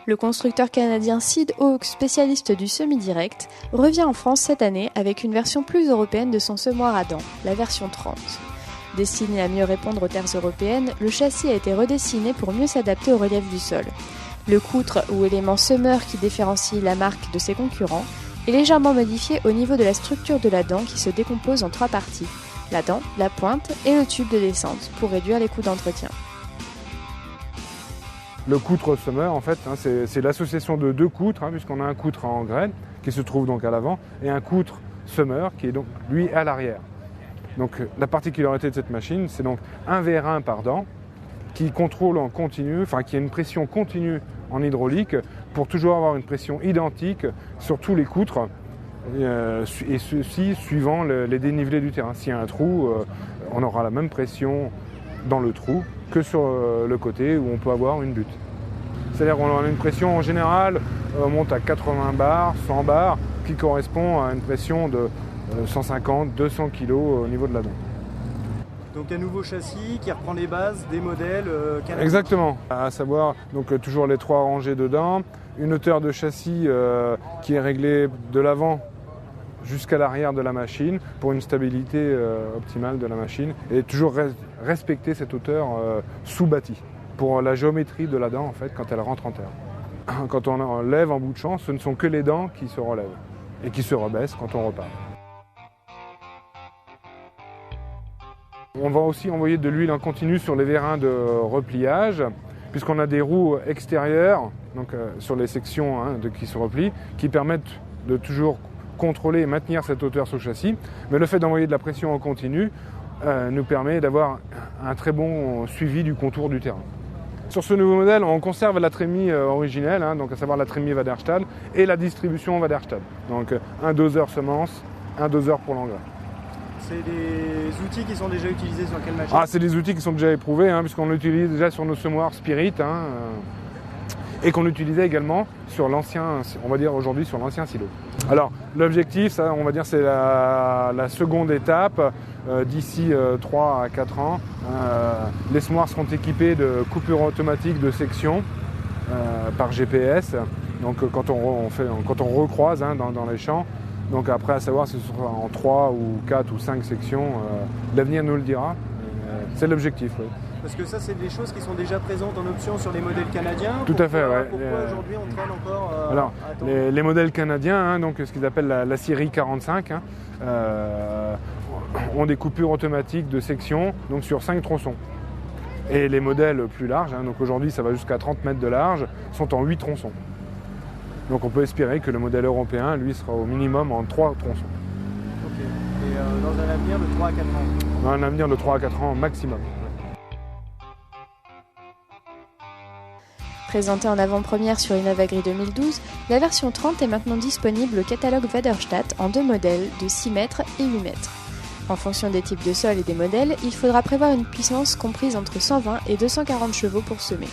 Le constructeur canadien Sid Hawk, spécialiste du semi-direct, revient en France cette année avec une version plus européenne de son semoir à dents, la version 30. Destiné à mieux répondre aux terres européennes, le châssis a été redessiné pour mieux s'adapter au relief du sol. Le coutre ou élément semeur qui différencie la marque de ses concurrents est légèrement modifié au niveau de la structure de la dent qui se décompose en 3 parties, la dent, la pointe et le tube de descente, pour réduire les coûts d'entretien. Le coutre semeur, en fait, c'est l'association de 2 coutres, puisqu'on a un coutre en graine qui se trouve donc à l'avant et un coutre semeur qui est donc lui à l'arrière. Donc la particularité de cette machine, c'est donc un V1 par dent qui contrôle en continu, qui a une pression continue en hydraulique pour toujours avoir une pression identique sur tous les coutres et ceci suivant les dénivelés du terrain. S'il y a un trou, on aura la même pression dans le trou que sur le côté où on peut avoir une butte. C'est-à-dire qu'on a une pression en général, on monte à 80 bars, 100 bars, qui correspond à une pression de 150, 200 kg au niveau de la dent. Donc un nouveau châssis qui reprend les bases des modèles canadiens. Exactement, à savoir donc toujours les 3 rangées de dents, une hauteur de châssis qui est réglée de l'avant jusqu'à l'arrière de la machine pour une stabilité optimale de la machine et toujours respecter cette hauteur sous-bâtie pour la géométrie de la dent en fait quand elle rentre en terre. Quand on lève en bout de champ, ce ne sont que les dents qui se relèvent et qui se rebaissent quand on repart. On va aussi envoyer de l'huile en continu sur les vérins de repliage puisqu'on a des roues extérieures donc, sur les sections qui se replient qui permettent de toujours contrôler et maintenir cette hauteur sur le châssis, mais le fait d'envoyer de la pression en continu nous permet d'avoir un très bon suivi du contour du terrain. Sur ce nouveau modèle, on conserve la trémie originelle, donc à savoir la trémie Waderstad et la distribution Waderstad. Donc un doseur semence, un doseur pour l'engrais. C'est des outils qui sont déjà utilisés sur quelle machine ? C'est des outils qui sont déjà éprouvés, puisqu'on l'utilise déjà sur nos semoirs Spirit et qu'on utilisait également sur l'ancien, on va dire aujourd'hui sur l'ancien silo. Alors l'objectif, ça, on va dire, c'est la seconde étape. D'ici 3 à 4 ans, les semoirs seront équipés de coupures automatiques de section par GPS. Donc quand on recroise dans les champs, donc après à savoir si ce sera en 3 ou 4 ou 5 sections, l'avenir nous le dira. C'est l'objectif. Oui. Parce que ça, c'est des choses qui sont déjà présentes en option sur les modèles canadiens. Tout à fait, oui. Pourquoi aujourd'hui on traîne encore Alors, les modèles canadiens, donc ce qu'ils appellent la série 45, ont des coupures automatiques de section donc sur 5 tronçons. Et les modèles plus larges, donc aujourd'hui ça va jusqu'à 30 mètres de large, sont en 8 tronçons. Donc on peut espérer que le modèle européen, lui, sera au minimum en 3 tronçons. Ok. Et dans un avenir de 3 à 4 ans ? Dans un avenir de 3 à 4 ans maximum. Présentée en avant-première sur Innovagri 2012, la version 30 est maintenant disponible au catalogue Waderstad en 2 modèles de 6 mètres et 8 mètres. En fonction des types de sol et des modèles, il faudra prévoir une puissance comprise entre 120 et 240 chevaux pour semer.